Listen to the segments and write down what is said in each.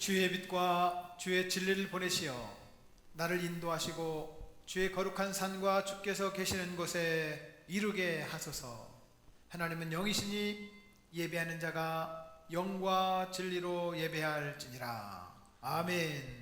주의 빛과 주의 진리를 보내시어 나를 인도하시고 주의 거룩한 산과 주께서 계시는 곳에 이루게 하소서. 하나님은 영이시니 예배하는 자가 영과 진리로 예배할지니라. 아멘.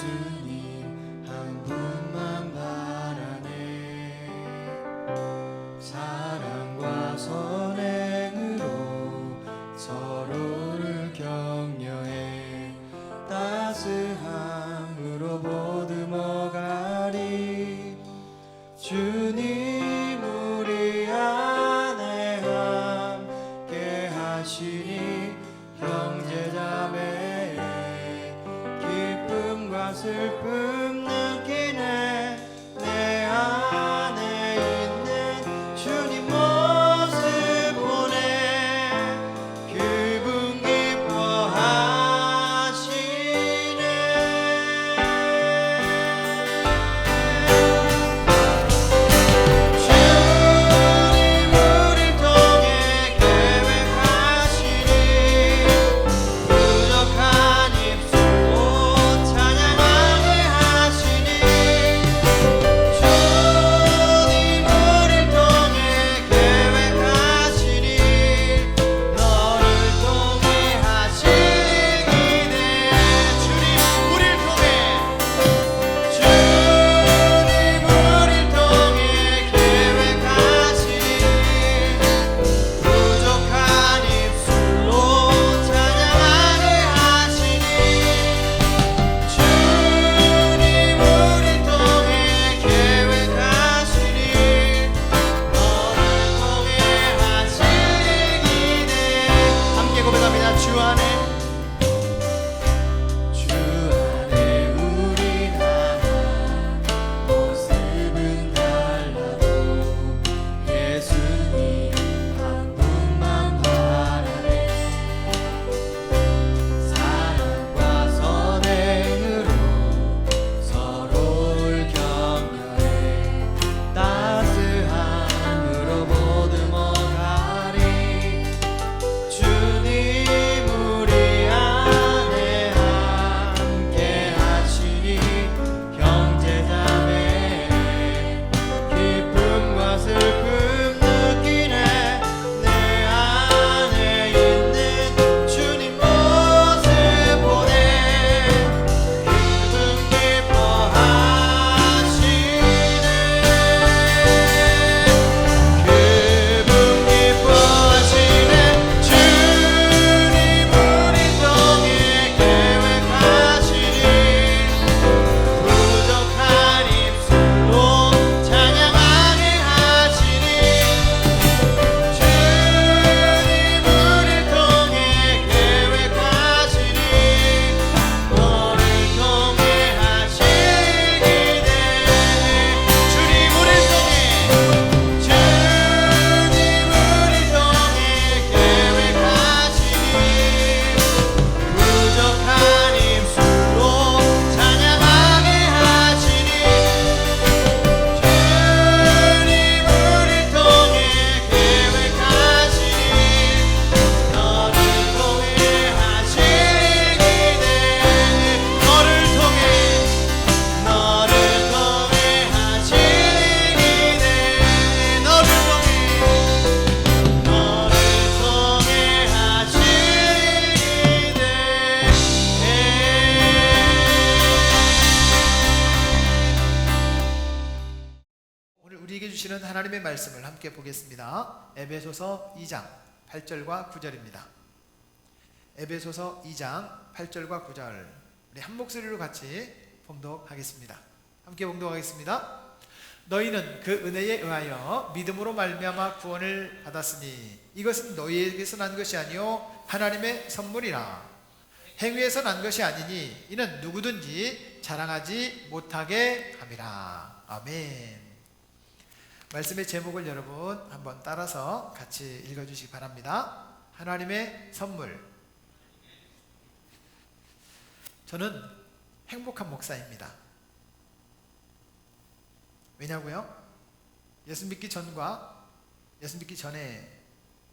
예수님 한 분만 바라네. 사랑과 선행으로 서로를 격려해 따스함으로 보듬어가리. 주님 우리 안에 함께 하시니 형제자매 기쁨과 슬픔 느끼네. 내 안에 있는 주님 모습 보네. 그분 기뻐하시네. 주님 우릴 통해 계획하시니 부족한 입술로 찬양하게 하시니. 주님 우릴 통해 계획하시니 너를 통해 하시기네. 주님 우릴 통해 계획하시니 부족한 입술로 찬양하게 하시니. 주님 우릴 통해 계획하시니 너를 통해 하시기네. 함께 고백합니다. 주 안에 우리 하나 모습은 달라도 예수님 한 분만 바라네. 사랑과 선행으로 서로를 격려해 따스함으로 보듬어가리. 주님 우리 안에 함께 하시니 형제자매 기쁨과 슬픔 느끼네. 내 안에 있는 주님 모습 보네. 그분 기뻐하시네. 그분 기뻐하시네. 주님 우리 통해 계획하시니 부족한 입술로 찬양하게 하시니. 주님 우릴 통해 계획하시니 너를 통해 하시기네. 주님 우릴 통해 계획하시니 부족한 입술로 찬양하게 하시니. 주님 우릴 통해 계획하시니 너를 통해 하시기네. 너를 통해 하시기네. 너를 통해 오늘 우리에게 주시는 하나님의 말씀을 함께 보겠습니다. 에베소서 2장 8절과 9절입니다. 에베소서 2장 8절과 9절 우리 한 목소리로 같이 봉독하겠습니다. 함께 봉독하겠습니다. 너희는 그 은혜에 의하여 믿음으로 말미암아 구원을 받았으니 이것은 너희에게서 난 것이 아니요 하나님의 선물이라. 행위에서 난 것이 아니니 이는 누구든지 자랑하지 못하게 함이라. 아멘. 말씀의 제목을 여러분 한번 따라서 같이 읽어주시기 바랍니다. 하나님의 선물. 저는 행복한 목사입니다. 왜냐고요? 예수 믿기 전과 예수 믿기 전에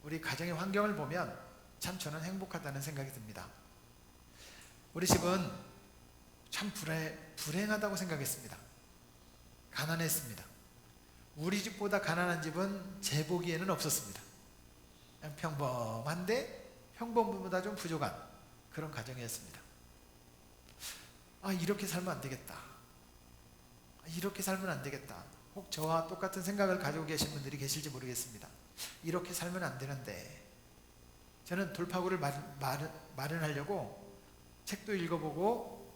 우리 가정의 환경을 보면 참 저는 행복하다는 생각이 듭니다. 우리 집은 참 불행하다고 생각했습니다. 가난했습니다. 우리 집보다 가난한 집은 제 보기에는 없었습니다. 그냥 평범한데 평범보다 좀 부족한 그런 가정이었습니다. 이렇게 살면 안 되겠다. 이렇게 살면 안 되겠다. 혹 저와 똑같은 생각을 가지고 계신 분들이 계실지 모르겠습니다. 이렇게 살면 안 되는데, 저는 돌파구를 마련하려고 책도 읽어보고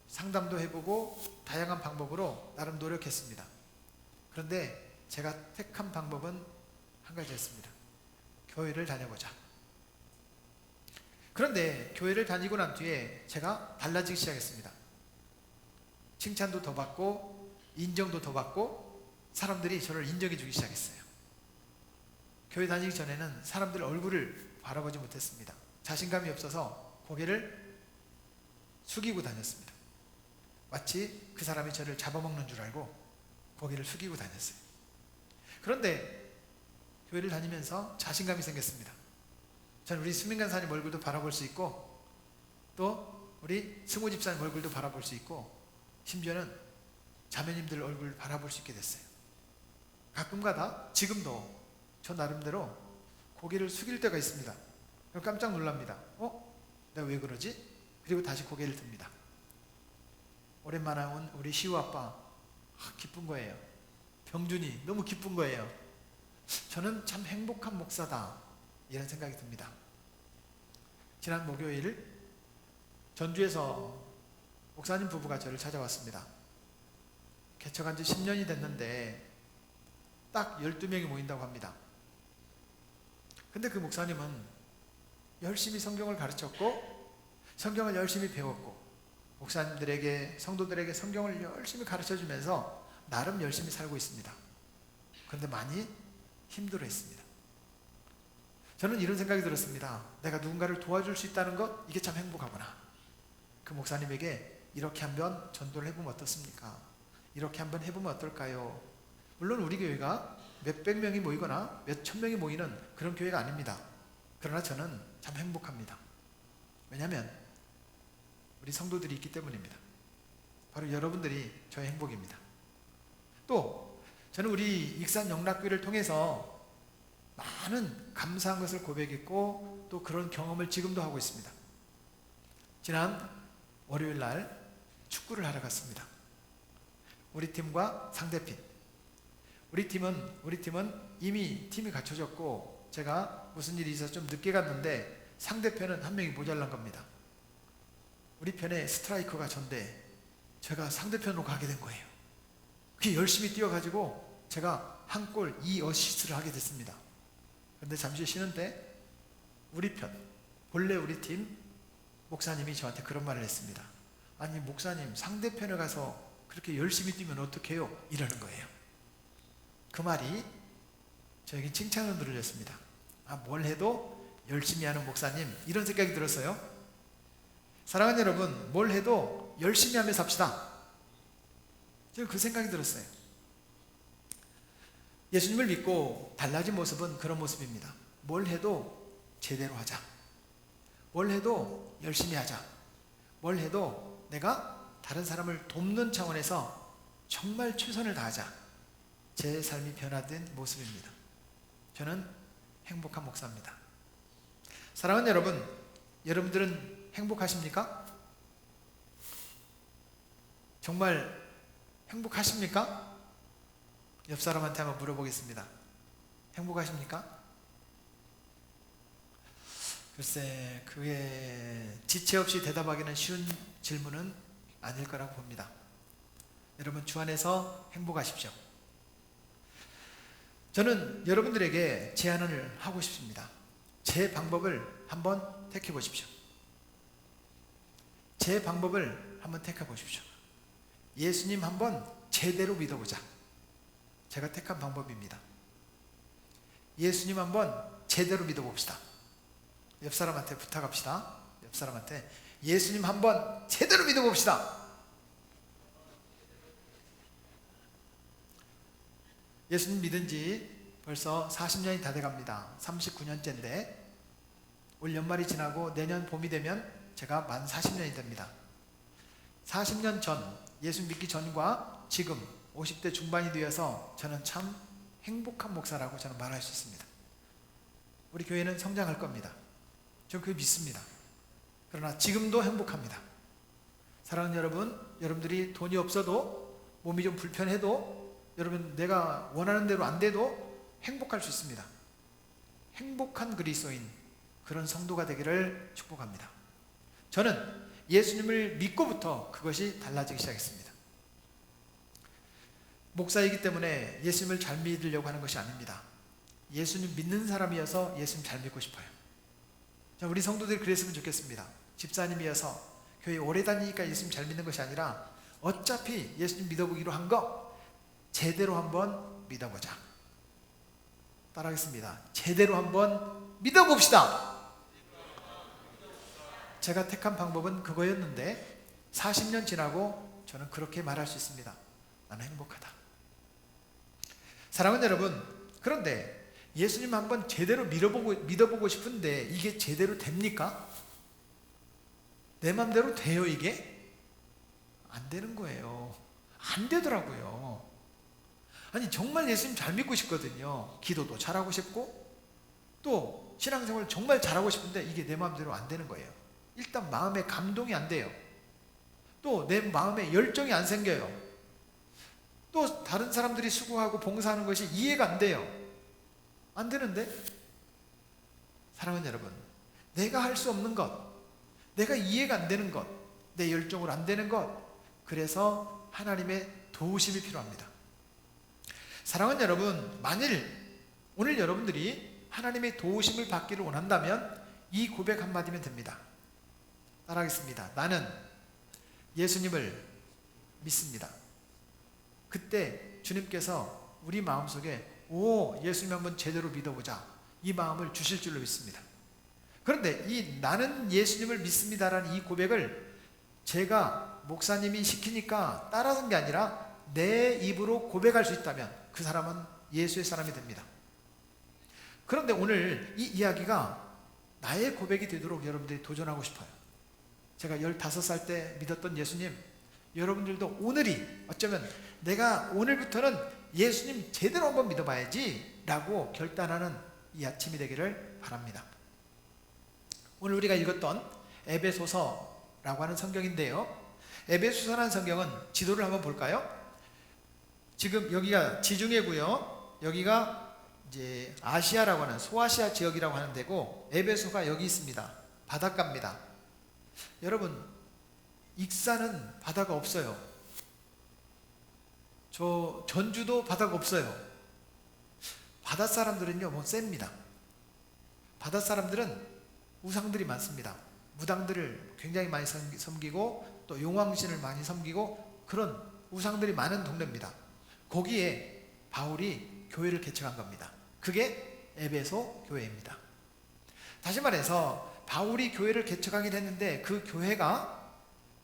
상담도 해보고 다양한 방법으로 나름 노력했습니다. 그런데 제가 택한 방법은 한 가지였습니다. 교회를 다녀보자. 그런데 교회를 다니고 난 뒤에 제가 달라지기 시작했습니다. 칭찬도 더 받고 인정도 더 받고 사람들이 저를 인정해 주기 시작했어요. 교회 다니기 전에는 사람들 얼굴을 바라보지 못했습니다. 자신감이 없어서 고개를 숙이고 다녔습니다. 마치 그 사람이 저를 잡아먹는 줄 알고 고개를 숙이고 다녔어요. 그런데 교회를 다니면서 자신감이 생겼습니다. 저는 우리 수민간사님 얼굴도 바라볼 수 있고, 또 우리 승우 집사님 얼굴도 바라볼 수 있고, 심지어는 자매님들 얼굴 바라볼 수 있게 됐어요. 가끔가다 지금도 저 나름대로 고개를 숙일 때가 있습니다. 그럼 깜짝 놀랍니다. 내가 왜 그러지? 그리고 다시 고개를 듭니다. 오랜만에 온 우리 시우 아빠, 기쁜 거예요. 병준이 너무 기쁜 거예요. 저는 참 행복한 목사다, 이런 생각이 듭니다. 지난 목요일 전주에서 목사님 부부가 저를 찾아왔습니다. 개척한 지 10년이 됐는데 딱 12명이 모인다고 합니다. 근데 그 목사님은 열심히 성경을 가르쳤고 성경을 열심히 배웠고 목사님들에게, 성도들에게 성경을 열심히 가르쳐주면서 나름 열심히 살고 있습니다. 그런데 많이 힘들어했습니다. 저는 이런 생각이 들었습니다. 내가 누군가를 도와줄 수 있다는 것, 이게 참 행복하구나. 그 목사님에게 이렇게 한번 전도를 해보면 어떻습니까? 이렇게 한번 해보면 어떨까요? 물론 우리 교회가 몇백 명이 모이거나 몇천 명이 모이는 그런 교회가 아닙니다. 그러나 저는 참 행복합니다. 왜냐하면 우리 성도들이 있기 때문입니다. 바로 여러분들이 저의 행복입니다. 또 저는 우리 익산 영락교회를 통해서 많은 감사한 것을 고백했고 또 그런 경험을 지금도 하고 있습니다. 지난 월요일 날 축구를 하러 갔습니다. 우리 팀과 상대팀. 우리 팀은 이미 팀이 갖춰졌고 제가 무슨 일이 있어서 좀 늦게 갔는데 상대편은 한 명이 모자란 겁니다. 우리 편에 스트라이커가 전데 제가 상대편으로 가게 된 거예요. 그게 열심히 뛰어가지고 제가 한 골 2어시스트를 하게 됐습니다. 그런데 잠시 쉬는데 우리 편, 본래 우리 팀 목사님이 저한테 그런 말을 했습니다. 아니 목사님, 상대편에 가서 그렇게 열심히 뛰면 어떡해요? 이러는 거예요. 그 말이 저에게 칭찬을 들렸습니다. 뭘 해도 열심히 하는 목사님, 이런 생각이 들었어요. 사랑하는 여러분, 뭘 해도 열심히 하며 삽시다. 저는 그 생각이 들었어요. 예수님을 믿고 달라진 모습은 그런 모습입니다. 뭘 해도 제대로 하자. 뭘 해도 열심히 하자. 뭘 해도 내가 다른 사람을 돕는 차원에서 정말 최선을 다하자. 제 삶이 변화된 모습입니다. 저는 행복한 목사입니다. 사랑하는 여러분, 여러분들은 행복하십니까? 정말 행복하십니까? 옆 사람한테 한번 물어보겠습니다. 행복하십니까? 글쎄, 그게 지체 없이 대답하기는 쉬운 질문은 아닐 거라고 봅니다. 여러분, 주 안에서 행복하십시오. 저는 여러분들에게 제안을 하고 싶습니다. 제 방법을 한번 택해 보십시오. 제 방법을 한번 택해 보십시오. 예수님 한번 제대로 믿어보자. 제가 택한 방법입니다. 예수님 한번 제대로 믿어봅시다. 옆 사람한테 부탁합시다. 옆 사람한테 예수님 한번 제대로 믿어봅시다. 예수님 믿은 지 벌써 40년이 다 돼갑니다. 39년째인데 올 연말이 지나고 내년 봄이 되면 제가 만 40년이 됩니다. 40년 전, 예수 믿기 전과 지금 50대 중반이 되어서 저는 참 행복한 목사라고 저는 말할 수 있습니다. 우리 교회는 성장할 겁니다. 저는 그게 믿습니다. 그러나 지금도 행복합니다. 사랑하는 여러분, 여러분들이 돈이 없어도 몸이 좀 불편해도 여러분 내가 원하는 대로 안 돼도 행복할 수 있습니다. 행복한 그리스도인, 그런 성도가 되기를 축복합니다. 저는 예수님을 믿고부터 그것이 달라지기 시작했습니다. 목사이기 때문에 예수님을 잘 믿으려고 하는 것이 아닙니다. 예수님 믿는 사람이어서 예수님 잘 믿고 싶어요. 자, 우리 성도들이 그랬으면 좋겠습니다. 집사님이어서 교회 오래 다니니까 예수님 잘 믿는 것이 아니라 어차피 예수님 믿어보기로 한 거 제대로 한번 믿어보자. 따라하겠습니다. 제대로 한번 믿어봅시다. 제가 택한 방법은 그거였는데 40년 지나고 저는 그렇게 말할 수 있습니다. 나는 행복하다. 사랑하는 여러분, 그런데 예수님 한번 제대로 믿어보고 싶은데 이게 제대로 됩니까? 내 맘대로 돼요 이게? 안 되는 거예요. 안 되더라고요. 아니 정말 예수님 잘 믿고 싶거든요. 기도도 잘하고 싶고 또 신앙생활 정말 잘하고 싶은데 이게 내 마음대로 안 되는 거예요. 일단 마음에 감동이 안 돼요. 또 내 마음에 열정이 안 생겨요. 또 다른 사람들이 수고하고 봉사하는 것이 이해가 안 돼요. 안 되는데? 사랑하는 여러분, 내가 할 수 없는 것, 내가 이해가 안 되는 것, 내 열정으로 안 되는 것, 그래서 하나님의 도우심이 필요합니다. 사랑하는 여러분, 만일 오늘 여러분들이 하나님의 도우심을 받기를 원한다면 이 고백 한마디면 됩니다. 따라하겠습니다. 나는 예수님을 믿습니다. 그때 주님께서 우리 마음속에 예수님 한번 제대로 믿어보자, 이 마음을 주실 줄로 믿습니다. 그런데 이 나는 예수님을 믿습니다라는 이 고백을 제가 목사님이 시키니까 따라하는 게 아니라 내 입으로 고백할 수 있다면 그 사람은 예수의 사람이 됩니다. 그런데 오늘 이 이야기가 나의 고백이 되도록 여러분들이 도전하고 싶어요. 제가 15살 때 믿었던 예수님, 여러분들도 오늘이 어쩌면 내가 오늘부터는 예수님 제대로 한번 믿어봐야지 라고 결단하는 이 아침이 되기를 바랍니다. 오늘 우리가 읽었던 에베소서라고 하는 성경인데요, 에베소서라는 성경은 지도를 한번 볼까요? 지금 여기가 지중해고요, 여기가 이제 아시아라고 하는 소아시아 지역이라고 하는 데고, 에베소가 여기 있습니다. 바닷가입니다. 여러분, 익산은 바다가 없어요. 저 전주도 바다가 없어요. 바다 사람들은요 뭐 셉니다. 바다 사람들은 우상들이 많습니다. 무당들을 굉장히 많이 섬기고 또 용왕신을 많이 섬기고 그런 우상들이 많은 동네입니다. 거기에 바울이 교회를 개척한 겁니다. 그게 에베소 교회입니다. 다시 말해서 바울이 교회를 개척하긴 했는데 그 교회가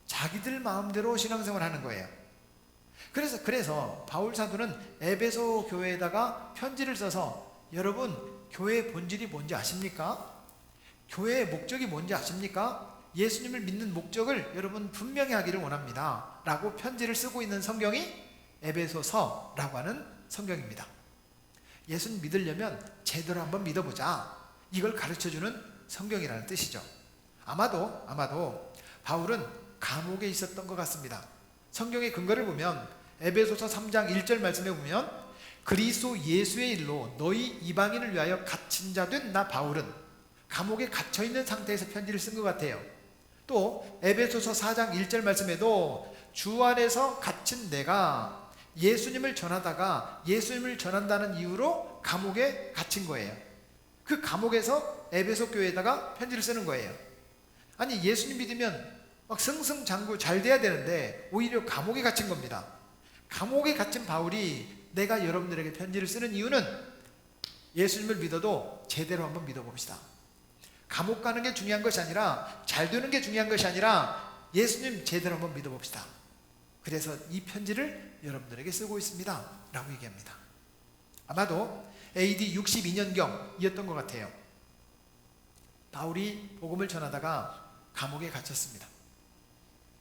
자기들 마음대로 신앙생활을 하는 거예요. 그래서 바울 사도는 에베소 교회에다가 편지를 써서, 여러분 교회의 본질이 뭔지 아십니까? 교회의 목적이 뭔지 아십니까? 예수님을 믿는 목적을 여러분 분명히 하기를 원합니다 라고 편지를 쓰고 있는 성경이 에베소서라고 하는 성경입니다. 예수님 믿으려면 제대로 한번 믿어보자, 이걸 가르쳐주는 성경이라는 뜻이죠. 아마도 바울은 감옥에 있었던 것 같습니다. 성경의 근거를 보면 에베소서 3장 1절 말씀에 보면 그리스도 예수의 일로 너희 이방인을 위하여 갇힌 자 된 나 바울은, 감옥에 갇혀있는 상태에서 편지를 쓴 것 같아요. 또 에베소서 4장 1절 말씀에도 주 안에서 갇힌 내가 예수님을 전하다가 예수님을 전한다는 이유로 감옥에 갇힌 거예요. 그 감옥에서 에베소 교회에다가 편지를 쓰는 거예요. 아니 예수님 믿으면 막 승승장구 잘 돼야 되는데 오히려 감옥에 갇힌 겁니다. 감옥에 갇힌 바울이 내가 여러분들에게 편지를 쓰는 이유는 예수님을 믿어도 제대로 한번 믿어봅시다. 감옥 가는 게 중요한 것이 아니라, 잘 되는 게 중요한 것이 아니라 예수님 제대로 한번 믿어봅시다. 그래서 이 편지를 여러분들에게 쓰고 있습니다 라고 얘기합니다. 아마도 AD 62년경이었던 것 같아요. 바울이 복음을 전하다가 감옥에 갇혔습니다.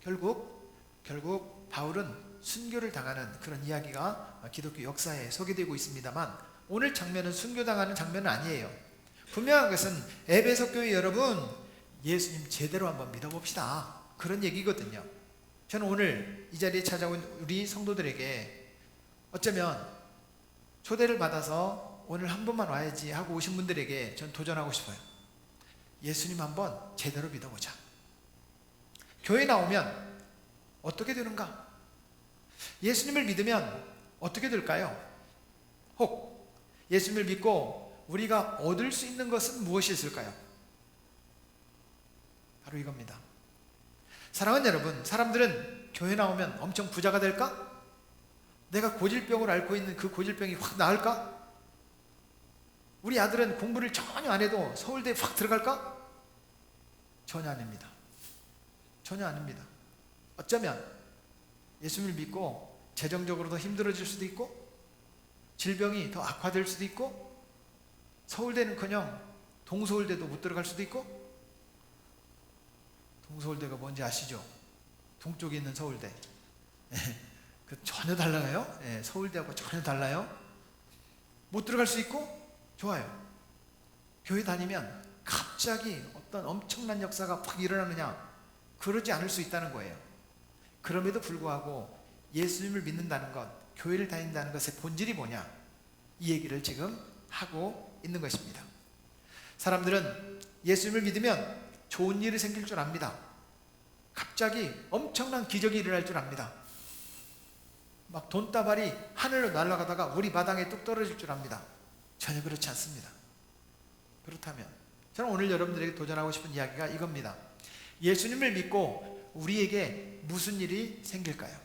결국 바울은 순교를 당하는 그런 이야기가 기독교 역사에 소개되고 있습니다만, 오늘 장면은 순교당하는 장면은 아니에요. 분명한 것은 에베소 교회 여러분, 예수님 제대로 한번 믿어봅시다, 그런 얘기거든요. 저는 오늘 이 자리에 찾아온 우리 성도들에게 어쩌면 초대를 받아서 오늘 한 번만 와야지 하고 오신 분들에게 전 도전하고 싶어요. 예수님 한번 제대로 믿어보자. 교회 나오면 어떻게 되는가? 예수님을 믿으면 어떻게 될까요? 혹 예수님을 믿고 우리가 얻을 수 있는 것은 무엇이 있을까요? 바로 이겁니다. 사랑하는 여러분, 사람들은 교회 나오면 엄청 부자가 될까? 내가 고질병을 앓고 있는 그 고질병이 확 나을까? 우리 아들은 공부를 전혀 안 해도 서울대에 확 들어갈까? 전혀 아닙니다. 전혀 아닙니다. 어쩌면 예수님을 믿고 재정적으로 더 힘들어질 수도 있고, 질병이 더 악화될 수도 있고, 서울대는커녕 동서울대도 못 들어갈 수도 있고. 동서울대가 뭔지 아시죠? 동쪽에 있는 서울대. 그 전혀 달라요. 서울대하고 전혀 달라요. 못 들어갈 수 있고. 좋아요. 교회 다니면 갑자기 어떤 엄청난 역사가 확 일어나느냐? 그러지 않을 수 있다는 거예요. 그럼에도 불구하고 예수님을 믿는다는 것, 교회를 다닌다는 것의 본질이 뭐냐? 이 얘기를 지금 하고 있는 것입니다. 사람들은 예수님을 믿으면 좋은 일이 생길 줄 압니다. 갑자기 엄청난 기적이 일어날 줄 압니다. 막 돈다발이 하늘로 날아가다가 우리 마당에 뚝 떨어질 줄 압니다. 전혀 그렇지 않습니다. 그렇다면 저는 오늘 여러분들에게 도전하고 싶은 이야기가 이겁니다. 예수님을 믿고 우리에게 무슨 일이 생길까요?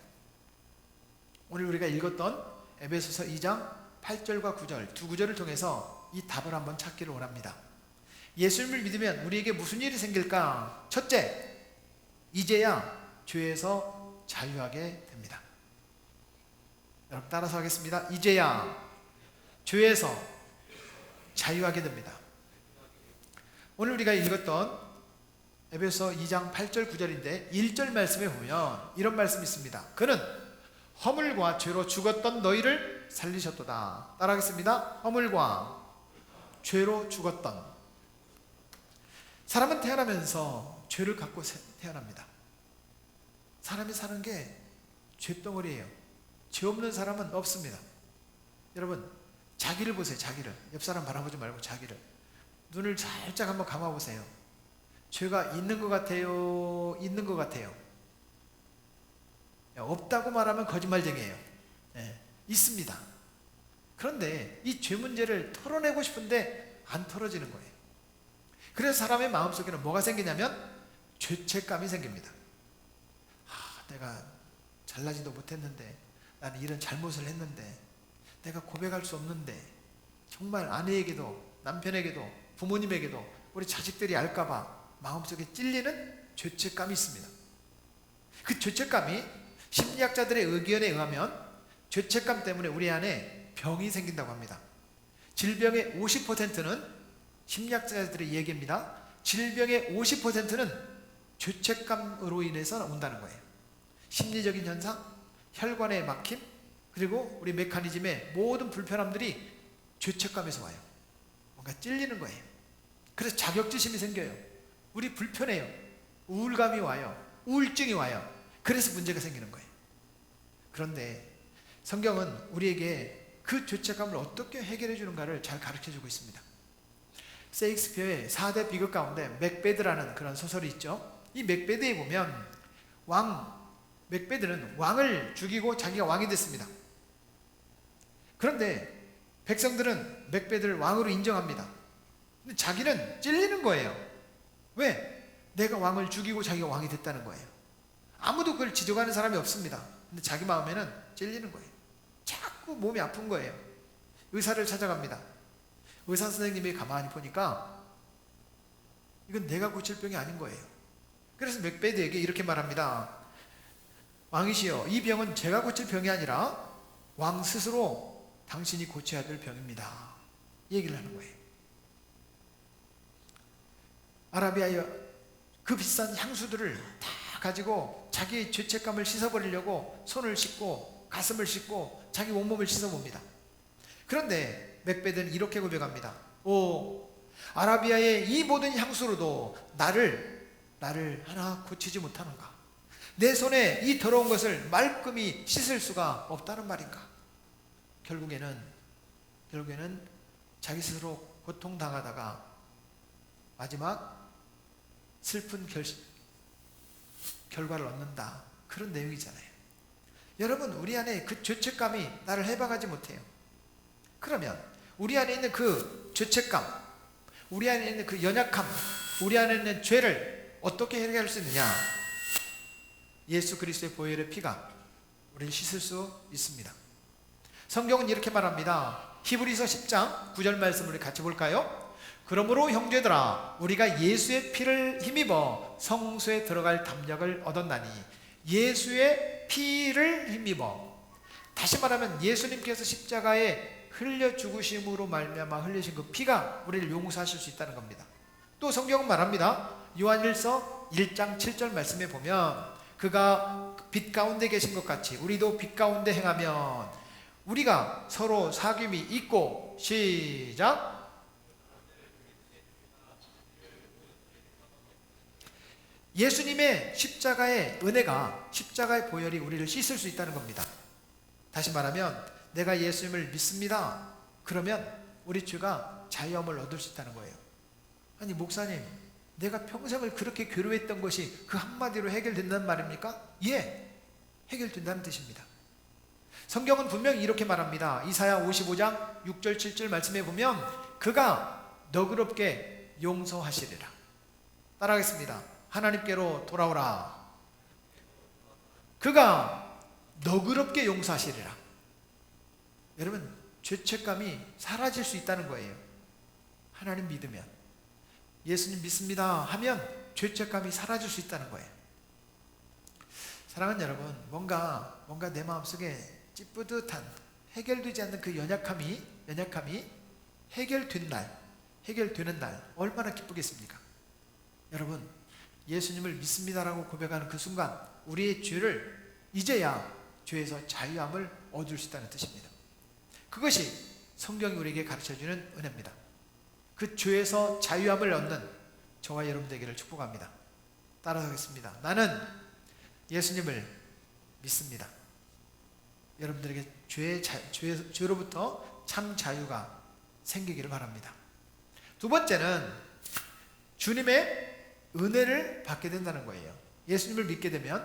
오늘 우리가 읽었던 에베소서 2장 8절과 9절 두 구절을 통해서 이 답을 한번 찾기를 원합니다. 예수님을 믿으면 우리에게 무슨 일이 생길까? 첫째, 이제야 죄에서 자유하게 됩니다. 여러분 따라서 하겠습니다. 이제야 죄에서 자유하게 됩니다. 오늘 우리가 읽었던 에베소서 2장 8절 9절인데 1절 말씀에 보면 이런 말씀이 있습니다. 그는 허물과 죄로 죽었던 너희를 살리셨도다. 따라하겠습니다. 허물과 죄로 죽었던. 사람은 태어나면서 죄를 갖고 태어납니다. 사람이 사는 게 죄덩어리예요. 죄 없는 사람은 없습니다. 여러분 자기를 보세요. 자기를. 옆 사람 바라보지 말고 자기를. 눈을 살짝 한번 감아보세요. 죄가 있는 것 같아요? 있는 것 같아요? 없다고 말하면 거짓말쟁이에요. 있습니다. 그런데 이 죄 문제를 털어내고 싶은데 안 털어지는 거예요. 그래서 사람의 마음속에는 뭐가 생기냐면 죄책감이 생깁니다. 내가 잘나지도 못했는데, 나는 이런 잘못을 했는데, 내가 고백할 수 없는데, 정말 아내에게도 남편에게도 부모님에게도 우리 자식들이 알까봐 마음속에 찔리는 죄책감이 있습니다. 그 죄책감이 심리학자들의 의견에 의하면 죄책감 때문에 우리 안에 병이 생긴다고 합니다. 질병의 50%는 심리학자들의 얘기입니다. 질병의 50%는 죄책감으로 인해서 온다는 거예요. 심리적인 현상, 혈관의 막힘, 그리고 우리 메커니즘의 모든 불편함들이 죄책감에서 와요. 뭔가 찔리는 거예요. 그래서 자격지심이 생겨요. 우리 불편해요. 우울감이 와요. 우울증이 와요. 그래서 문제가 생기는 거예요. 그런데 성경은 우리에게 그 죄책감을 어떻게 해결해 주는가를 잘 가르쳐 주고 있습니다. 셰익스피어의 4대 비극 가운데 맥베드라는 그런 소설이 있죠. 이 맥베드에 보면 맥베드는 왕을 죽이고 자기가 왕이 됐습니다. 그런데 백성들은 맥베드를 왕으로 인정합니다. 근데 자기는 찔리는 거예요. 왜? 내가 왕을 죽이고 자기가 왕이 됐다는 거예요. 아무도 그걸 지적하는 사람이 없습니다. 근데 자기 마음에는 찔리는 거예요. 자꾸 몸이 아픈 거예요. 의사를 찾아갑니다. 의사 선생님이 가만히 보니까 이건 내가 고칠 병이 아닌 거예요. 그래서 맥베드에게 이렇게 말합니다. 왕이시여, 이 병은 제가 고칠 병이 아니라 왕 스스로 당신이 고쳐야 될 병입니다. 이 얘기를 하는 거예요. 아라비아의 그 비싼 향수들을 다 가지고 자기의 죄책감을 씻어버리려고 손을 씻고 가슴을 씻고 자기 온몸을 씻어봅니다. 그런데 맥베드는 이렇게 고백합니다. 오, 아라비아의 이 모든 향수로도 나를 하나 고치지 못하는가? 내 손에 이 더러운 것을 말끔히 씻을 수가 없다는 말인가? 결국에는 자기 스스로 고통당하다가 마지막 슬픈 결과를 얻는다. 그런 내용이잖아요. 여러분, 우리 안에 그 죄책감이 나를 해방하지 못해요. 그러면 우리 안에 있는 그 죄책감, 우리 안에 있는 그 연약함, 우리 안에 있는 죄를 어떻게 해결할 수 있느냐? 예수 그리스도의 보혈의 피가 우리를 씻을 수 있습니다. 성경은 이렇게 말합니다. 히브리서 10장 9절 말씀을 같이 볼까요? 그러므로 형제들아, 우리가 예수의 피를 힘입어 성소에 들어갈 담력을 얻었나니. 예수의 피를 힘입어. 다시 말하면 예수님께서 십자가에 흘려 죽으심으로 말미암아 흘리신 그 피가 우리를 용서하실 수 있다는 겁니다. 또 성경은 말합니다. 요한일서 1장 7절 말씀에 보면 그가 빛 가운데 계신 것 같이 우리도 빛 가운데 행하면 우리가 서로 사귐이 있고, 시작, 예수님의 십자가의 은혜가, 십자가의 보혈이 우리를 씻을 수 있다는 겁니다. 다시 말하면 내가 예수님을 믿습니다. 그러면 우리 죄가 자유함을 얻을 수 있다는 거예요. 아니 목사님, 내가 평생을 그렇게 괴로워했던 것이 그 한마디로 해결된다는 말입니까? 예, 해결된다는 뜻입니다. 성경은 분명히 이렇게 말합니다. 이사야 55장 6절 7절 말씀에 보면 그가 너그럽게 용서하시리라. 따라하겠습니다. 하나님께로 돌아오라. 그가 너그럽게 용서하시리라. 여러분, 죄책감이 사라질 수 있다는 거예요. 하나님 믿으면, 예수님 믿습니다 하면 죄책감이 사라질 수 있다는 거예요. 사랑하는 여러분, 뭔가 내 마음속에 찌뿌듯한, 해결되지 않는 그 연약함이 해결되는 날 얼마나 기쁘겠습니까? 여러분, 예수님을 믿습니다라고 고백하는 그 순간 우리의 죄를 이제야 죄에서 자유함을 얻을 수 있다는 뜻입니다. 그것이 성경이 우리에게 가르쳐주는 은혜입니다. 그 죄에서 자유함을 얻는 저와 여러분 되기를 축복합니다. 따라하겠습니다. 나는 예수님을 믿습니다. 여러분들에게 죄로부터 참 자유가 생기기를 바랍니다. 두 번째는 주님의 은혜를 받게 된다는 거예요. 예수님을 믿게 되면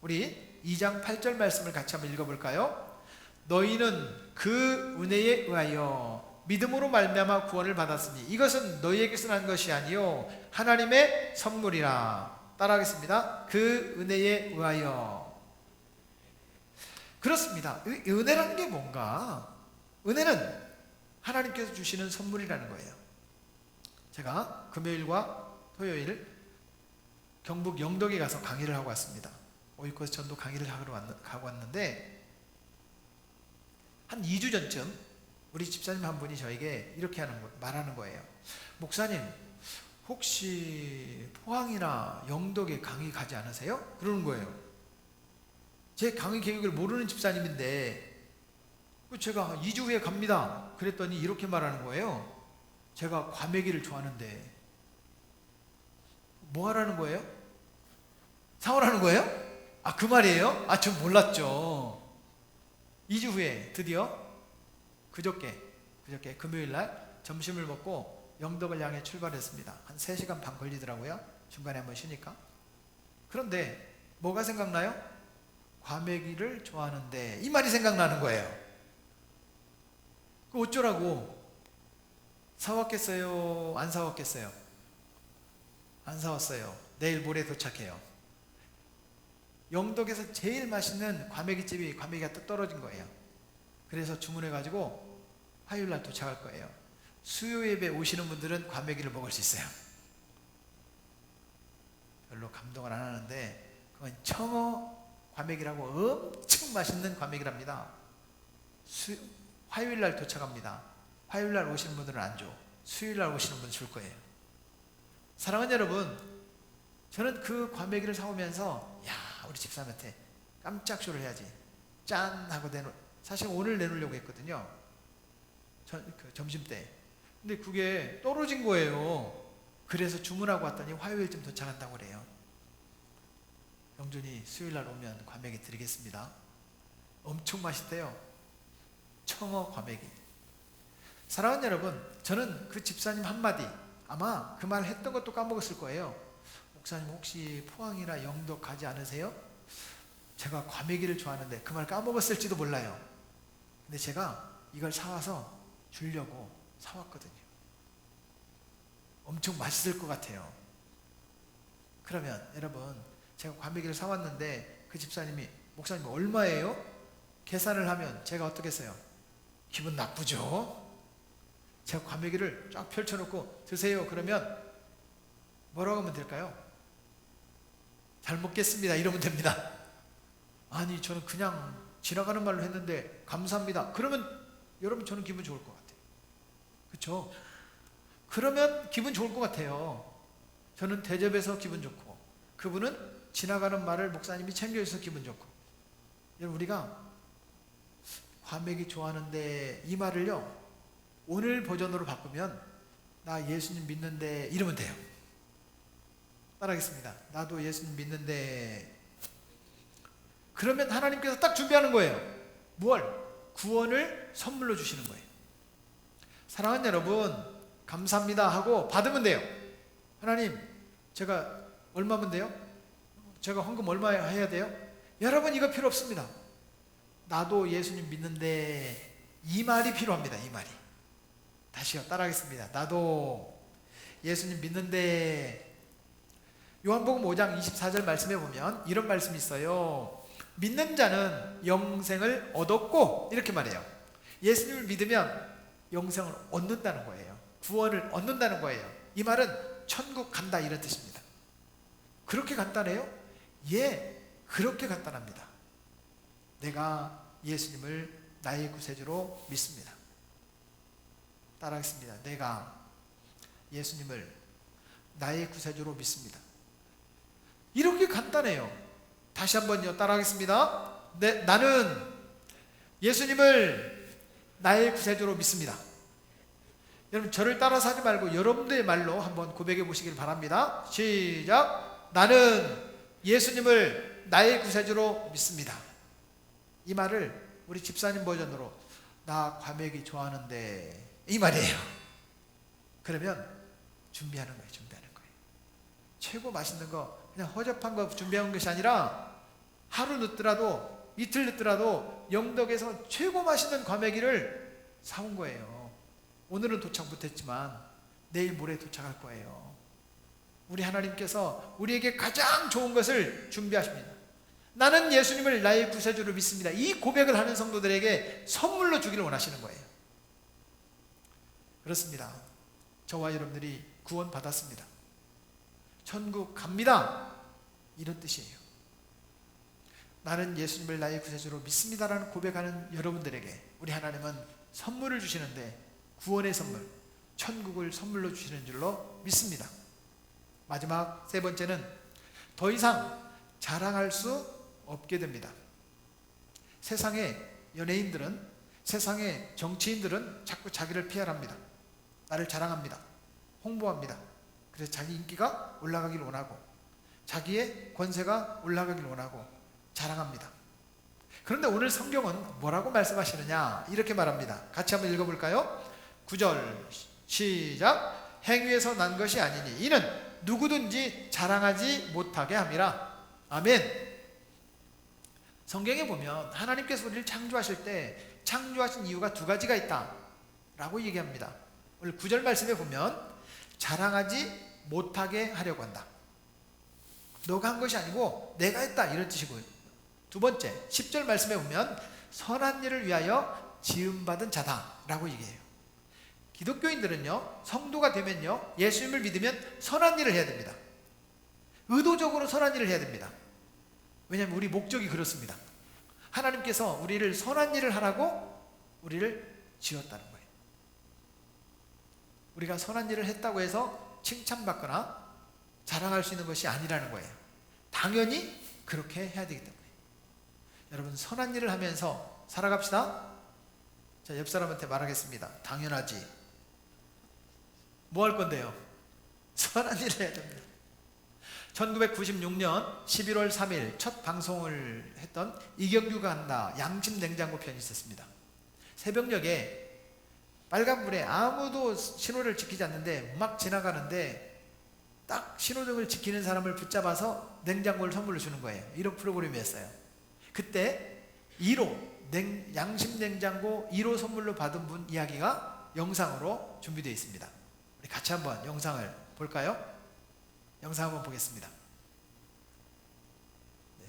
우리 2장 8절 말씀을 같이 한번 읽어볼까요? 너희는 그 은혜에 의하여 믿음으로 말미암아 구원을 받았으니 이것은 너희에게서 난 것이 아니요 하나님의 선물이라. 따라하겠습니다. 그 은혜에 의하여. 그렇습니다. 은혜라는 게 뭔가? 은혜는 하나님께서 주시는 선물이라는 거예요. 제가 금요일과 토요일 경북 영덕에 가서 강의를 하고 왔습니다. 오이코스 전도 강의를 하고 왔는데 한 2주 전쯤 우리 집사님 한 분이 저에게 이렇게 말하는 거예요. 목사님, 혹시 포항이나 영덕에 강의 가지 않으세요? 그러는 거예요. 제 강의 계획을 모르는 집사님인데 제가 2주 후에 갑니다. 그랬더니 이렇게 말하는 거예요. 제가 과메기를 좋아하는데 뭐 하라는 거예요? 사오라는 거예요? 아, 그 말이에요? 아, 전 몰랐죠. 2주 후에 드디어 그저께 금요일날 점심을 먹고 영덕을 향해 출발했습니다. 한 3시간 반 걸리더라고요. 중간에 한번 쉬니까. 그런데 뭐가 생각나요? 과메기를 좋아하는데 이 말이 생각나는 거예요. 그 어쩌라고? 사왔겠어요? 안 사왔겠어요? 안 사왔어요. 내일 모레 도착해요. 영덕에서 제일 맛있는 과메기집이 과메기가 또 떨어진 거예요. 그래서 주문해가지고 화요일날 도착할 거예요. 수요 예배 오시는 분들은 과메기를 먹을 수 있어요. 별로 감동을 안 하는데 그건 청어 과메기라고 엄청 맛있는 과메기랍니다. 화요일날 도착합니다. 화요일날 오시는 분들은 안 줘. 수요일날 오시는 분은 줄 거예요. 사랑하는 여러분, 저는 그 과메기를 사오면서 우리 집사람한테 깜짝 쇼를 해야지. 짠 하고 사실 오늘 내놓으려고 했거든요. 점심 때. 근데 그게 떨어진 거예요. 그래서 주문하고 왔더니 화요일쯤 도착한다고 그래요. 영준이 수요일날 오면 과메기 드리겠습니다. 엄청 맛있대요. 청어 과메기. 사랑하는 여러분, 저는 그 집사님 한마디, 아마 그 말 했던 것도 까먹었을 거예요. 목사님 혹시 포항이나 영도 가지 않으세요? 제가 과메기를 좋아하는데, 그 말 까먹었을지도 몰라요. 근데 제가 이걸 사와서 주려고 사왔거든요. 엄청 맛있을 것 같아요. 그러면 여러분, 제가 과메기를 사왔는데 그 집사님이 목사님 얼마예요? 계산을 하면 제가 어떻겠어요? 기분 나쁘죠? 제가 과메기를 쫙 펼쳐놓고 드세요 그러면 뭐라고 하면 될까요? 잘 먹겠습니다 이러면 됩니다. 아니 저는 그냥 지나가는 말로 했는데 감사합니다 그러면 여러분 저는 기분 좋을 것 같아요. 그렇죠? 그러면 기분 좋을 것 같아요. 저는 대접해서 기분 좋고 그분은 지나가는 말을 목사님이 챙겨줘서 기분 좋고. 여러분 우리가 과메기 좋아하는데 이 말을요 오늘 버전으로 바꾸면 나 예수님 믿는데 이러면 돼요. 따라하겠습니다. 나도 예수님 믿는데. 그러면 하나님께서 딱 준비하는 거예요. 뭘? 구원을 선물로 주시는 거예요. 사랑하는 여러분 감사합니다 하고 받으면 돼요. 하나님 제가 얼마면 돼요? 제가 헌금 얼마 해야 돼요? 여러분 이거 필요 없습니다. 나도 예수님 믿는데 이 말이 필요합니다. 이 말이. 다시요 따라하겠습니다. 나도 예수님 믿는데. 요한복음 5장 24절 말씀에 보면 이런 말씀이 있어요. 믿는 자는 영생을 얻었고 이렇게 말해요. 예수님을 믿으면 영생을 얻는다는 거예요. 구원을 얻는다는 거예요. 이 말은 천국 간다 이런 뜻입니다. 그렇게 간단해요? 예, 그렇게 간단합니다. 내가 예수님을 나의 구세주로 믿습니다. 따라하겠습니다. 내가 예수님을 나의 구세주로 믿습니다. 이렇게 간단해요. 다시 한번요. 따라하겠습니다. 나는 예수님을 나의 구세주로 믿습니다. 여러분 저를 따라서 하지 말고 여러분들의 말로 한번 고백해 보시길 바랍니다. 시작. 나는 예수님을 나의 구세주로 믿습니다. 이 말을 우리 집사님 버전으로 나 과메기 좋아하는데 이 말이에요. 그러면 준비하는 거예요. 준비하는 거예요. 최고 맛있는 거 그냥 허접한 거 준비한 것이 아니라 하루 늦더라도 이틀 늦더라도 영덕에서 최고 맛있는 과메기를 사온 거예요. 오늘은 도착 못했지만 내일 모레 도착할 거예요. 우리 하나님께서 우리에게 가장 좋은 것을 준비하십니다. 나는 예수님을 나의 구세주로 믿습니다. 이 고백을 하는 성도들에게 선물로 주기를 원하시는 거예요. 그렇습니다. 저와 여러분들이 구원 받았습니다. 천국 갑니다. 이런 뜻이에요. 나는 예수님을 나의 구세주로 믿습니다라는 고백하는 여러분들에게 우리 하나님은 선물을 주시는데 구원의 선물, 천국을 선물로 주시는 줄로 믿습니다. 마지막 세 번째는 더 이상 자랑할 수 없게 됩니다. 세상의 연예인들은, 세상의 정치인들은 자꾸 자기를 PR합니다. 나를 자랑합니다. 홍보합니다. 그래서 자기 인기가 올라가길 원하고 자기의 권세가 올라가길 원하고 자랑합니다. 그런데 오늘 성경은 뭐라고 말씀하시느냐 이렇게 말합니다. 같이 한번 읽어볼까요? 9절 시작. 행위에서 난 것이 아니니 이는 누구든지 자랑하지 못하게 함이라. 아멘. 성경에 보면 하나님께서 우리를 창조하실 때 창조하신 이유가 두 가지가 있다 라고 얘기합니다. 오늘 9절 말씀에 보면 자랑하지 못하게 하려고 한다. 너가 한 것이 아니고 내가 했다 이런 뜻이고요. 두 번째 10절 말씀에 보면 선한 일을 위하여 지음받은 자다 라고 얘기해요. 기독교인들은요 성도가 되면요 예수님을 믿으면 선한 일을 해야 됩니다. 의도적으로 선한 일을 해야 됩니다. 왜냐하면 우리 목적이 그렇습니다. 하나님께서 우리를 선한 일을 하라고 우리를 지었다는 거예요. 우리가 선한 일을 했다고 해서 칭찬받거나 자랑할 수 있는 것이 아니라는 거예요. 당연히 그렇게 해야 되기 때문에 여러분 선한 일을 하면서 살아갑시다. 자, 옆 사람한테 말하겠습니다. 당연하지. 뭐 할 건데요? 선한 일을 해야 됩니다. 1996년 11월 3일 첫 방송을 했던 이경규가 한다 양심 냉장고 편이 있었습니다. 새벽녘에 빨간불에 아무도 신호를 지키지 않는데 막 지나가는데 딱 신호등을 지키는 사람을 붙잡아서 냉장고를 선물로 주는 거예요. 이런 프로그램이었어요. 그때 1호 양심 냉장고 1호 선물로 받은 분 이야기가 영상으로 준비되어 있습니다. 우리 같이 한번 영상을 볼까요? 영상 한번 보겠습니다. 네,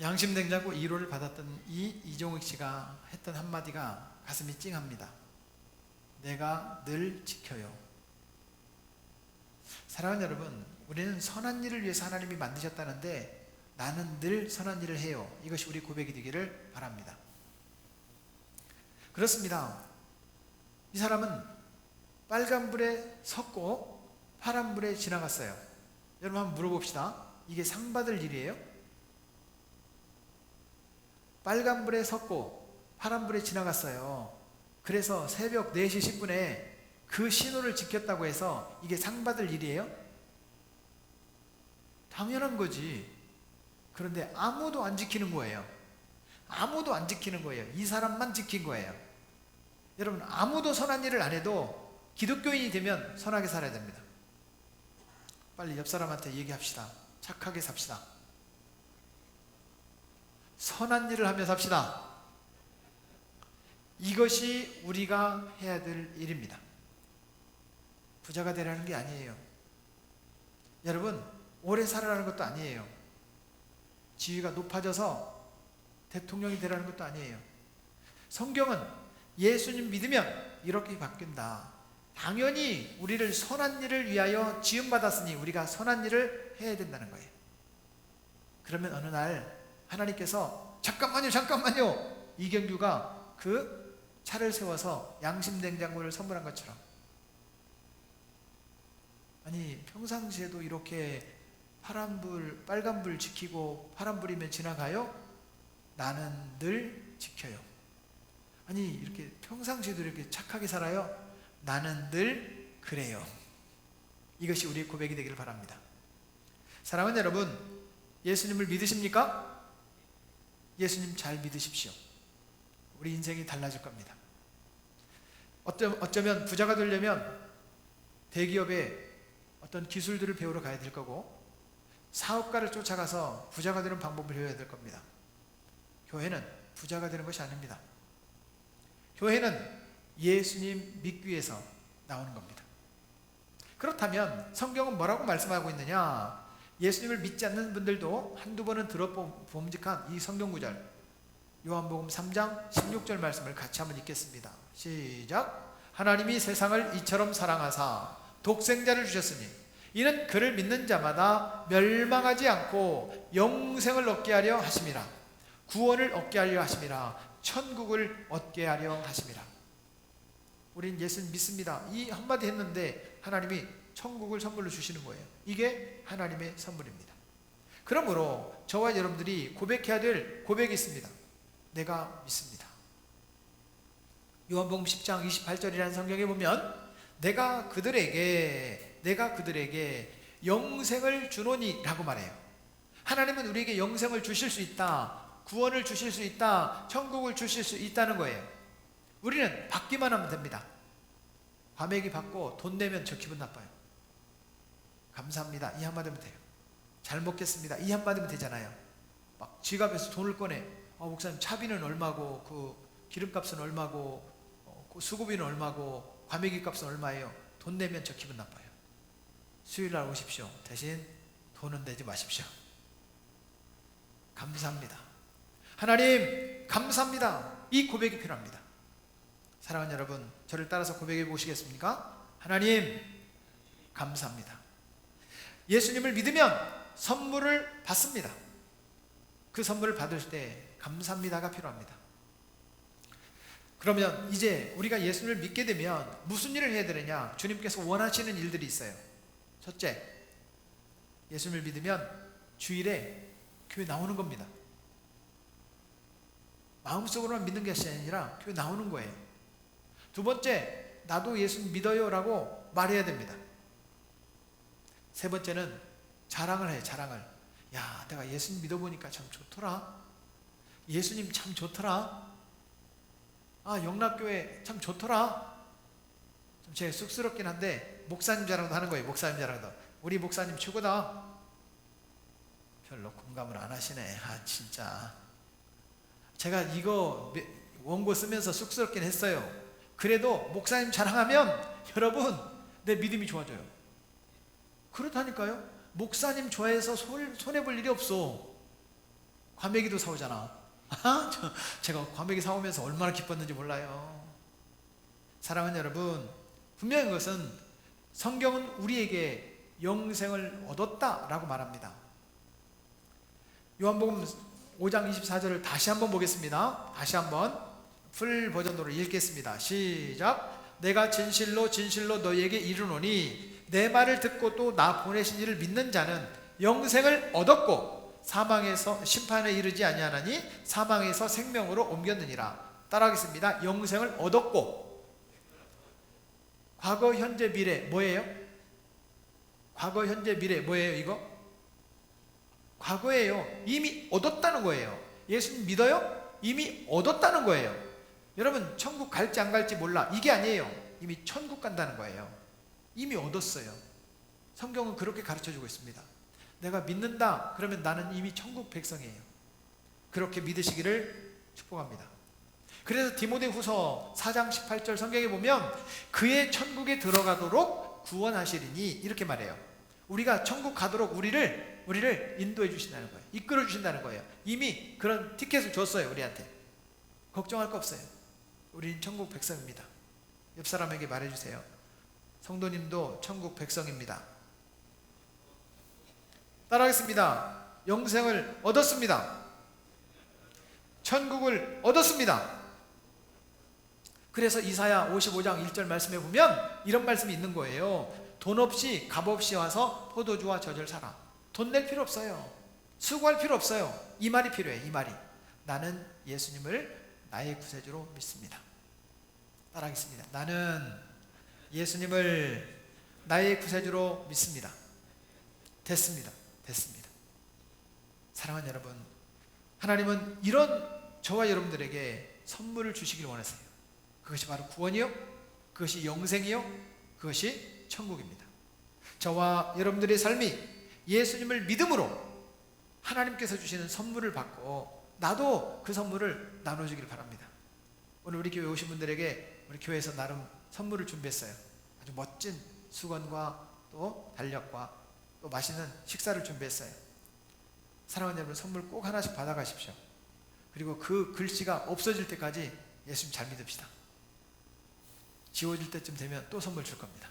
양심 냉장고 1호를 받았던 이종익 씨가 했던 한마디가 가슴이 찡합니다. 내가 늘 지켜요. 사랑하는 여러분, 우리는 선한 일을 위해서 하나님이 만드셨다는데 나는 늘 선한 일을 해요. 이것이 우리 고백이 되기를 바랍니다. 그렇습니다. 이 사람은 빨간불에 섰고 파란불에 지나갔어요. 여러분 한번 물어봅시다. 이게 상 받을 일이에요? 빨간불에 섰고 파란불에 지나갔어요. 그래서 새벽 4시 10분에 그 신호를 지켰다고 해서 이게 상 받을 일이에요? 당연한 거지. 그런데 아무도 안 지키는 거예요. 아무도 안 지키는 거예요. 이 사람만 지킨 거예요. 여러분, 아무도 선한 일을 안 해도 기독교인이 되면 선하게 살아야 됩니다. 빨리 옆 사람한테 얘기합시다. 착하게 삽시다. 선한 일을 하며 삽시다. 이것이 우리가 해야 될 일입니다. 부자가 되라는 게 아니에요. 여러분, 오래 살아라는 것도 아니에요. 지위가 높아져서 대통령이 되라는 것도 아니에요. 성경은 예수님 믿으면 이렇게 바뀐다. 당연히 우리를 선한 일을 위하여 지음받았으니 우리가 선한 일을 해야 된다는 거예요. 그러면 어느 날 하나님께서 잠깐만요. 이경규가 그 차를 세워서 양심냉장고를 선물한 것처럼, 아니 평상시에도 이렇게 파란불 빨간불 지키고 파란불이면 지나가요? 나는 늘 지켜요. 아니 이렇게 평상시에도 이렇게 착하게 살아요? 나는 늘 그래요. 이것이 우리의 고백이 되기를 바랍니다. 사랑하는 여러분, 예수님을 믿으십니까? 예수님 잘 믿으십시오. 우리 인생이 달라질 겁니다. 어쩌면 부자가 되려면 대기업에 어떤 기술들을 배우러 가야 될 거고, 사업가를 쫓아가서 부자가 되는 방법을 배워야 될 겁니다. 교회는 부자가 되는 것이 아닙니다. 교회는 예수님 믿기 위해서 나오는 겁니다. 그렇다면 성경은 뭐라고 말씀하고 있느냐? 예수님을 믿지 않는 분들도 한두 번은 들어봄직한 이 성경 구절, 요한복음 3장 16절 말씀을 같이 한번 읽겠습니다. 시작. 하나님이 세상을 이처럼 사랑하사 독생자를 주셨으니 이는 그를 믿는 자마다 멸망하지 않고 영생을 얻게 하려 하심이라. 구원을 얻게 하려 하심이라. 천국을 얻게 하려 하심이라. 우린 예수님 믿습니다. 이 한마디 했는데 하나님이 천국을 선물로 주시는 거예요. 이게 하나님의 선물입니다. 그러므로 저와 여러분들이 고백해야 될 고백이 있습니다. 내가 믿습니다. 요한복음 10장 28절이라는 성경에 보면 내가 그들에게 영생을 주노니 라고 말해요. 하나님은 우리에게 영생을 주실 수 있다, 구원을 주실 수 있다, 천국을 주실 수 있다는 거예요. 우리는 받기만 하면 됩니다. 과메기 받고 돈 내면 저 기분 나빠요. 감사합니다, 이 한마디면 돼요. 잘 먹겠습니다, 이 한마디면 되잖아요. 막 지갑에서 돈을 꺼내. 목사님 차비는 얼마고, 그 기름값은 얼마고, 그 수고비는 얼마고, 과메기 값은 얼마예요? 돈 내면 저 기분 나빠요. 수요일날 오십시오. 대신 돈은 내지 마십시오. 감사합니다. 하나님 감사합니다. 이 고백이 필요합니다. 사랑하는 여러분, 저를 따라서 고백해 보시겠습니까? 하나님 감사합니다. 예수님을 믿으면 선물을 받습니다. 그 선물을 받을 때 감사합니다가 필요합니다. 그러면 이제 우리가 예수님을 믿게 되면 무슨 일을 해야 되느냐? 주님께서 원하시는 일들이 있어요. 첫째, 예수님을 믿으면 주일에 교회 나오는 겁니다. 마음속으로만 믿는 것이 아니라 교회 나오는 거예요. 두 번째, 나도 예수님 믿어요 라고 말해야 됩니다. 세 번째는 자랑을 해요. 자랑을. 야, 내가 예수님 믿어보니까 참 좋더라. 예수님 참 좋더라. 영락교회 참 좋더라. 좀 제가 쑥스럽긴 한데 목사님 자랑도 하는 거예요. 목사님 자랑도. 우리 목사님 최고다. 별로 공감을 안 하시네. 진짜 제가 이거 원고 쓰면서 쑥스럽긴 했어요. 그래도 목사님 자랑하면 여러분 내 믿음이 좋아져요. 그렇다니까요. 목사님 좋아해서 손해볼 일이 없어. 과메기도 사오잖아. 제가 과메기 사오면서 얼마나 기뻤는지 몰라요. 사랑하는 여러분, 분명한 것은 성경은 우리에게 영생을 얻었다라고 말합니다. 요한복음 5장 24절을 다시 한번 보겠습니다. 다시 한번 풀 버전으로 읽겠습니다. 시작. 내가 진실로 진실로 너희에게 이르노니 내 말을 듣고 또 나 보내신 이를 믿는 자는 영생을 얻었고 사망에서 심판에 이르지 아니하나니 사망에서 생명으로 옮겼느니라. 따라하겠습니다. 영생을 얻었고. 과거 현재 미래 뭐예요? 과거 현재 미래 뭐예요? 이거 과거예요. 이미 얻었다는 거예요. 예수님 믿어요? 이미 얻었다는 거예요. 여러분 천국 갈지 안 갈지 몰라, 이게 아니에요. 이미 천국 간다는 거예요. 이미 얻었어요. 성경은 그렇게 가르쳐주고 있습니다. 내가 믿는다 그러면 나는 이미 천국 백성이에요. 그렇게 믿으시기를 축복합니다. 그래서 디모데후서 4장 18절 성경에 보면 그의 천국에 들어가도록 구원하시리니 이렇게 말해요. 우리가 천국 가도록 우리를 인도해 주신다는 거예요. 이끌어 주신다는 거예요. 이미 그런 티켓을 줬어요. 우리한테 걱정할 거 없어요. 우리는 천국 백성입니다. 옆 사람에게 말해주세요. 성도님도 천국 백성입니다. 따라하겠습니다. 영생을 얻었습니다. 천국을 얻었습니다. 그래서 이사야 55장 1절 말씀에 보면 이런 말씀이 있는 거예요. 돈 없이 값 없이 와서 포도주와 젖을 사라. 돈 낼 필요 없어요. 수고할 필요 없어요. 이 말이 필요해. 이 말이. 나는 예수님을 나의 구세주로 믿습니다. 따라하겠습니다. 나는 예수님을 나의 구세주로 믿습니다. 됐습니다. 됐습니다. 사랑하는 여러분, 하나님은 이런 저와 여러분들에게 선물을 주시길 원하세요. 그것이 바로 구원이요, 그것이 영생이요, 그것이 천국입니다. 저와 여러분들의 삶이 예수님을 믿음으로 하나님께서 주시는 선물을 받고 나도 그 선물을 나눠주길 바랍니다. 오늘 우리 교회 오신 분들에게 우리 교회에서 나름 선물을 준비했어요. 아주 멋진 수건과 또 달력과 또 맛있는 식사를 준비했어요. 사랑하는 여러분, 선물 꼭 하나씩 받아가십시오. 그리고 그 글씨가 없어질 때까지 예수님 잘 믿읍시다. 지워질 때쯤 되면 또 선물 줄 겁니다.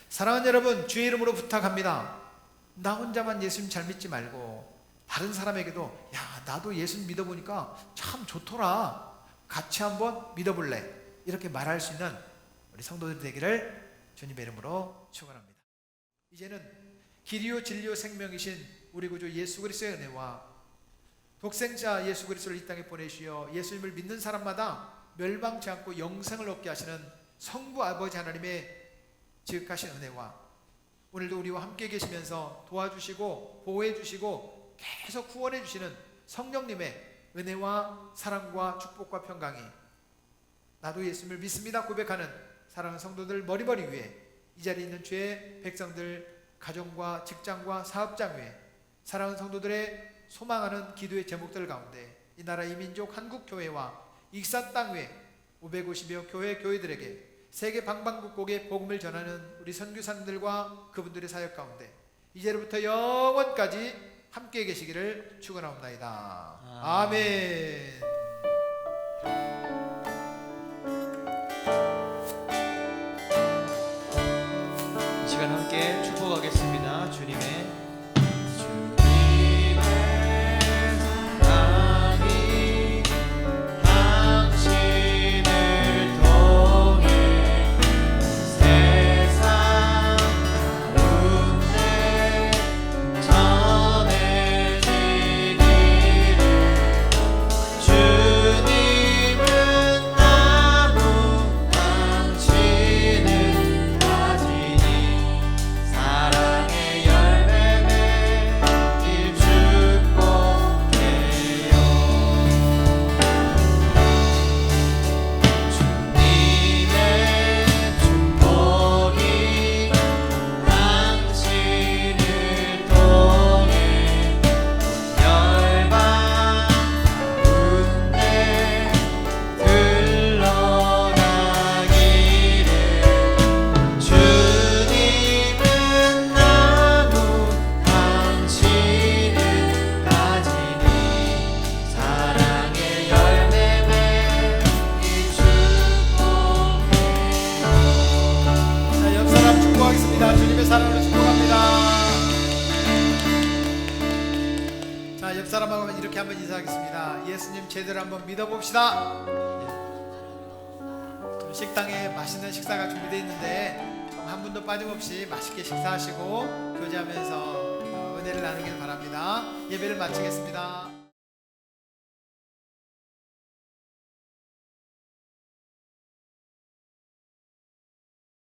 사랑하는 여러분, 주의 이름으로 부탁합니다. 나 혼자만 예수님 잘 믿지 말고 다른 사람에게도 야, 나도 예수님 믿어보니까 참 좋더라, 같이 한번 믿어볼래, 이렇게 말할 수 있는 우리 성도들 되기를 주님의 이름으로 축원합니다. 이제는 길이요 진리요 생명이신 우리 구주 예수 그리스도의 은혜와 독생자 예수 그리스도를 이 땅에 보내시어 예수님을 믿는 사람마다 멸망치 않고 영생을 얻게 하시는 성부 아버지 하나님의 지극하신 은혜와 오늘도 우리와 함께 계시면서 도와주시고 보호해 주시고 계속 구원해 주시는 성령님의 은혜와 사랑과 축복과 평강이 나도 예수님을 믿습니다 고백하는 사랑하는 성도들 머리머리 위에, 이 자리에 있는 주의 백성들 가정과 직장과 사업장 위에, 사랑하는 성도들의 소망하는 기도의 제목들 가운데 이 나라 이민족 한국교회와 익산 땅 위에 550여 교회들에게 세계 방방곡곡에 복음을 전하는 우리 선교사님들과 그분들의 사역 가운데 이제로부터 영원까지 함께 계시기를 축원하옵나이다. 아멘. 이 시간 함께 축복하겠습니다. 주님의 사랑이 당신을 통해 세상 가운데 전해지기를, 주님은 나무 당신은 가지니 사랑의 열매 맺길 축복해요. 주님의 축복이 당신을 통해 열방 가운데 흘러가기를, 주님은 나무 당신은 가지니 사랑의 열매 맺길 축복해요. 자, 옆 사람 축복하겠습니다. 주님의 사랑으로 축복합니다. 자, 옆 사람하고 이렇게 한번 인사하겠습니다. 예수님 제대로 한번 믿어봅시다. 식당에 맛있는 식사가 준비되어 있는데 한 분도 빠짐없이 맛있게 식사하시고 교제하면서 은혜를 나누길 바랍니다. 예배를 마치겠습니다.